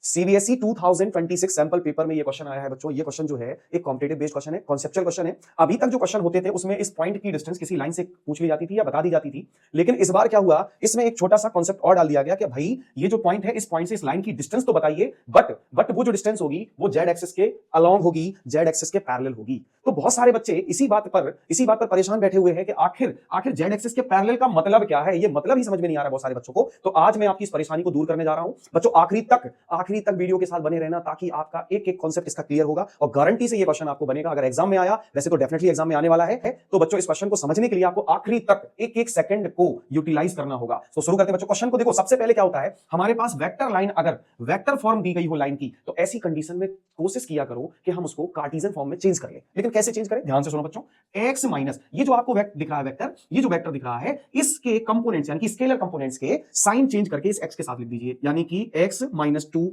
CBSE 2026 sample paper में ये question आया है बच्चों। ये क्वेश्चन जो है एक कॉम्पिटेटिव बेस्ड क्वेश्चन है, कॉन्सेप्चुअल क्वेश्चन है। अभी तक जो क्वेश्चन होते थे उसमें इस पॉइंट की डिस्टेंस किसी लाइन से पूछ ली जाती थी या बता दी जाती थी, लेकिन इस बार क्या हुआ, इसमें एक छोटा सा कॉन्सेप्ट और डाल दिया गया कि भाई ये जो पॉइंट है, इस पॉइंट से इस लाइन की डिस्टेंस तो बताइए, बट वो जो डिस्टेंस होगी वो जेड एक्सिस के अलोंग होगी, जेड एक्सिस के पैरेलल होगी। तो बहुत सारे बच्चे इसी बात पर परेशान बैठे हुए हैं कि आखिर जेड एक्सिस के पैरेलल का मतलब क्या है। ये मतलब ही समझ में नहीं आ रहा बहुत सारे बच्चों को। तो आज मैं आपकी इस परेशानी को दूर करने जा रहा हूं बच्चों। आखिरी तक वीडियो के साथ बने रहना, ताकि आपका एक एक कॉन्सेप्ट इसका क्लियर होगा और गारंटी से ये क्वेश्चन आपको बनेगा अगर एग्जाम में आया। वैसे तो डेफिनेटली एग्जाम में आने वाला है। तो बच्चों इस क्वेश्चन को समझने के लिए आपको आखिरी तक एक एक सेकंड को यूटिलाइज करना होगा। तो शुरू करते हैं बच्चों। क्वेश्चन को देखो, सबसे पहले क्या होता है, हमारे पास वेक्टर लाइन, अगर वेक्टर फॉर्म दी गई हो लाइन की, तो ऐसी कंडीशन में कोशिश किया करो कि हम उसको कार्टेशियन फॉर्म में चेंज कर ले। लेकिन कैसे चेंज करें, ध्यान से सुनो बच्चों। एक्स माइनस ये जो आपको दिख रहा है वेक्टर, ये जो वेक्टर दिख रहा है, इसके कंपोनेंट्स यानी कि स्केलर कंपोनेंट्स के साइन चेंज करके इस एक्स के साथ लिख दीजिए, यानी कि एक्स माइनस 2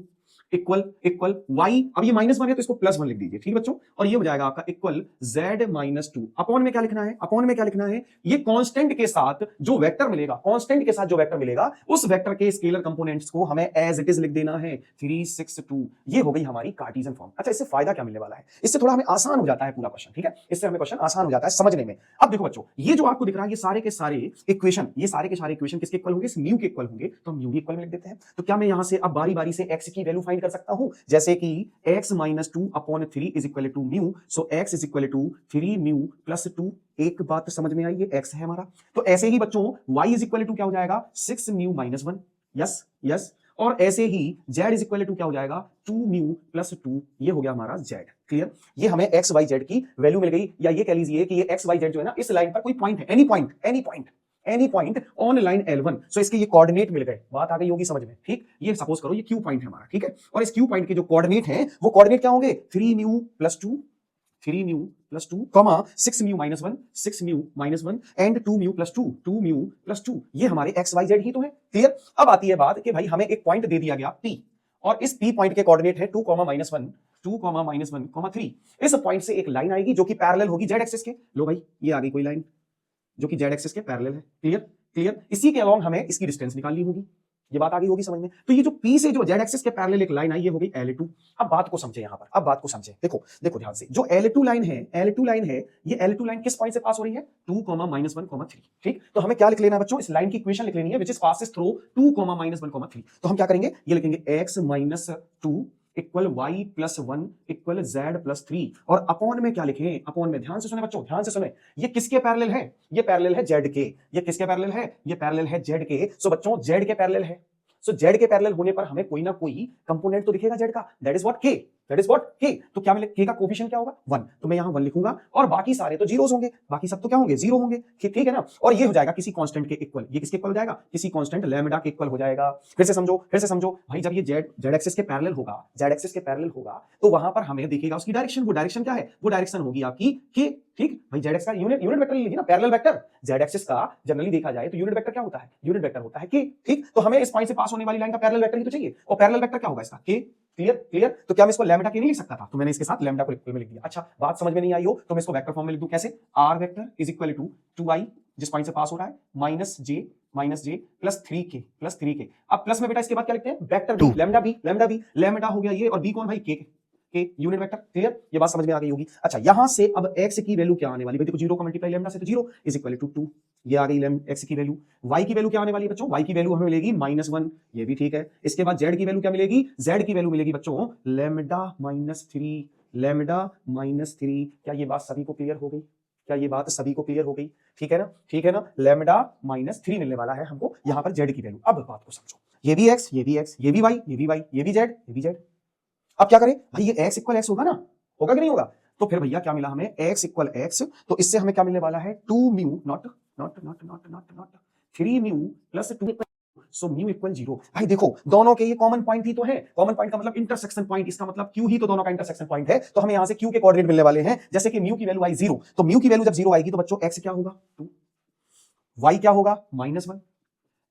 इक्वल वाई। अब ये -1 है तो इसको +1 लिख दीजिए, ठीक बच्चों। और ये हो जाएगा आपका इक्वल z माइनस 2। अपॉन में क्या लिखना है, अपॉन में क्या लिखना है, ये कांस्टेंट के साथ जो वेक्टर मिलेगा, कांस्टेंट के साथ जो वेक्टर मिलेगा, उस वेक्टर के स्केलर कंपोनेंट्स को हमें एज इट इज लिख देना है, 3 6 2। ये हो गई हमारी कार्टेशियन फॉर्म। अच्छा, इससे फायदा क्या मिलने वाला है, इससे थोड़ा हमें आसान हो जाता है पूरा क्वेश्चन, ठीक है। इससे हमें क्वेश्चन आसान हो जाता है समझने में। अब देखो बच्चों, ये जो आपको दिख रहा है, ये सारे के सारे इक्वेशन, ये सारे के सारे इक्वेशन किसके इक्वल होंगे, इस म्यू के इक्वल होंगे। तो हम म्यू भी इक्वल में लिख देते हैं। तो क्या मैं यहां से अब बारी बारी से x की वैल्यू फाइंड कर सकता हूं, जैसे कि x minus 2 upon 3 is equal to mu. So x is equal to 3 mu plus 2। एक बात तो समझ में आई, ये x है हमारा। तो ऐसे ही बच्चों y इज इक्वल टू क्या हो जाएगा, 6 म्यू माइनस 1। Yes yes. और ऐसे ही z इज इक्वल टू क्या हो जाएगा, 2 म्यू प्लस 2। ये हो गया हमारा z। क्लियर। ये हमें x y z की वैल्यू मिल गई, या ये कह लीजिए कि ये x y z जो है ना, इस लाइन पर कोई पॉइंट है, any point on line L1। सो इसके ये कोऑर्डिनेट मिल गए। बात आ गई होगी समझ में, ठीक। ये सपोज करो ये Q पॉइंट है हमारा, ठीक है। और इस Q पॉइंट के जो कोऑर्डिनेट हैं, वो कोऑर्डिनेट क्या होंगे, 3 mu plus 2, 3 mu plus 2, 6 mu minus 1, 6 mu minus 1 and 2 mu plus 2, 2 mu plus 2। ये हमारे एक्स वाई जेड ही तो है। क्लियर। अब आती है बात कि भाई हमें एक पॉइंट दे दिया गया P, और इस P पॉइंट के कोऑर्डिनेट है 2, -1, 2, -1, 3। इस पॉइंट से एक लाइन आएगी जो कि पैरेलल होगी जेड एक्सिस के। लो भाई, ये आ गई कोई लाइन जो कि जेड एक्सिस के पैरेलल है। क्लियर। इसी के अलोंग हमें इसकी डिस्टेंस निकालनी होगी। ये बात आ गई होगी समझ में। तो ये जो P से जो जेड एक्सिस के पैरेलल एक लाइन आई, ये हो गई L2। अब बात को समझे यहां पर, अब बात को समझे। देखो ध्यान से, जो L2 लाइन है, ये L2 लाइन किस पॉइंट से पास हो रही है, 2, -1, 3। ठीक। तो हमें क्या लिख लेना है बच्चों, इस लाइन की इक्वेशन लिख लेनी है, विच इज पासेस थ्रू 2, -1, 3। तो हम क्या करेंगे, ये लिखेंगे x minus 2 equal y plus 1 equal z plus 3। और अपॉन में क्या लिखें, अपॉन में ध्यान से सुने बच्चों, ध्यान से सुने। ये किसके पैरेलल है, ये पैरेलल है z के। ये किसके पैरेलल है, ये पैरेलल है z के। सो बच्चों z के पैरेलल है। सो z के पैरेलल होने पर हमें कोई ना कोई कंपोनेंट तो दिखेगा z का, दैट इज व्हाट k। तो क्या मिले, k का कोफिशिएंट क्या होगा, 1। तो मैं यहां 1 लिखूंगा, और बाकी सारे तो जीरोस होंगे, बाकी सब तो क्या होंगे, जीरो होंगे। ठीक है ना। और ये हो जाएगा किसी कांस्टेंट के इक्वल। ये किसके इक्वल हो जाएगा, किसी कांस्टेंट लैम्डा के इक्वल हो जाएगा। फिर से समझो भाई, जब ये जेड एक्सिस के पैरेलल होगा, तो वहां पर हमें दिखेगा उसकी डायरेक्शन। वो डायरेक्शन क्या है, वो डायरेक्शन होगी आपकी k। ठीक भाई, जेड एक्स का यूनिट वेक्टर ले लीजिए ना, पैरेलल वेक्टर। जेड एक्सिस का जनरली देखा जाए तो यूनिट वेक्टर क्या होता है, यूनिट वेक्टर होता है k। ठीक। तो हमें इस पॉइंट से पास होने वाली लाइन का पैरेलल वेक्टर ही तो चाहिए, और पैरेलल वेक्टर क्या होगा इसका, k। क्लियर। तो क्या मैं इसको लैम्डा के नहीं लिख सकता था, तो मैंने इसके साथ लैम्डा को इक्वल में लिख दिया। अच्छा, बात समझ में नहीं आई हो तो मैं इसको वेक्टर फॉर्म में लिख दूं, कैसे, r vector is equal to 2i, जिस पॉइंट से पास हो रहा है, माइनस j प्लस 3k। अब प्लस में बेटा इसके बाद क्या लिखते हैं, वेक्टर b, लैम्डा हो गया ये, और b कौन भाई, k यूनिट वेक्टर। क्लियर। ये बात समझ में आ गई होगी। अच्छा, यहां से अब x की वैल्यू क्या आने वाली, देखो 0 को मल्टीप्लाई लैम्डा से तो 0 इज इक्वल टू 2। ये आ गई x की वैल्यू। y की वैल्यू क्या आने वाली है बच्चों, y की वैल्यू हमें मिलेगी -1। ये भी ठीक है। इसके बाद z की वैल्यू क्या मिलेगी, z की वैल्यू मिलेगी बच्चों लैम्डा माइनस 3। क्या ये बात सभी को क्लियर हो गई, ठीक है ना। लैम्डा -3 मिलने वाला है हमको यहां पर z की वैल्यू। अब बात को समझो, ये भी x, ये भी y, ये भी z। अब क्या करें भाई, ये x इक्वल x होगा ना, होगा कि नहीं होगा। तो फिर भैया क्या मिला हमें, x इक्वल x। तो इससे हमें क्या मिलने वाला है, 2 mu naught 3 mu plus 2। So mu equal 0। भाई देखो, दोनों के ये कॉमन पॉइंट ही तो है। कॉमन पॉइंट का मतलब इंटरसेक्शन पॉइंट, इसका मतलब q ही तो दोनों का इंटरसेक्शन पॉइंट है। तो हमें यहां से q के कोऑर्डिनेट मिलने वाले हैं। जैसे कि म्यू की वैल्यू आई 0, तो म्यू की वैल्यू जब 0 आएगी तो बच्चों x क्या होगा 2, y क्या होगा -1,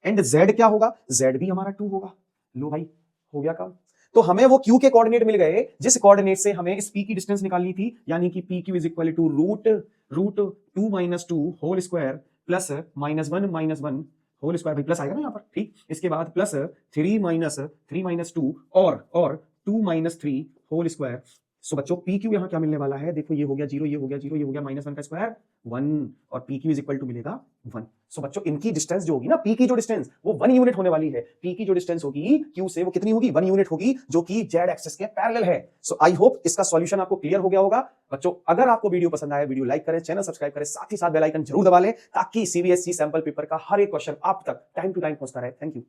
एंड z क्या होगा, z भी हमारा 2 होगा। लो भाई, हो गया काम। तो हमें वो q के कोऑर्डिनेट मिल गए, जिस कोऑर्डिनेट से हमें इस p की डिस्टेंस निकालनी थी, यानी कि pq is equal to root 2 - 2 whole square plus -1 - 1 whole square, भाई प्लस आएगा ना यहाँ पर, ठीक। इसके बाद प्लस 3 माइनस 2 और 2 माइनस 3 होल स्क्वायर। सो बच्चों पी क्यू यहाँ क्या मिलने वाला है, देखो ये हो गया 0, ये हो गया 0, ये हो गया -1 का स्क्वायर 1, और P Q is equal to मिलेगा 1। सो बच्चों इनकी डिस्टेंस जो होगी ना, पी की जो डिस्टेंस वो 1 यूनिट होने वाली है। पी की जो डिस्टेंस होगी क्यू से वो कितनी होगी, 1 यूनिट होगी, जो कि जेड एक्सिस के पैरेलल है। सो आई होप इसका सॉल्यूशन आपको क्लियर हो गया होगा। बच्चों अगर आपको वीडियो पसंद आया, वीडियो लाइक करें, चैनल सब्सक्राइब करें, साथ ही साथ बेल आइकन जरूर दबा लें, ताकि सीबीएसई सैंपल पेपर का हर एक क्वेश्चन आप तक टाइम टू टाइम पहुंचता रहे। Thank you.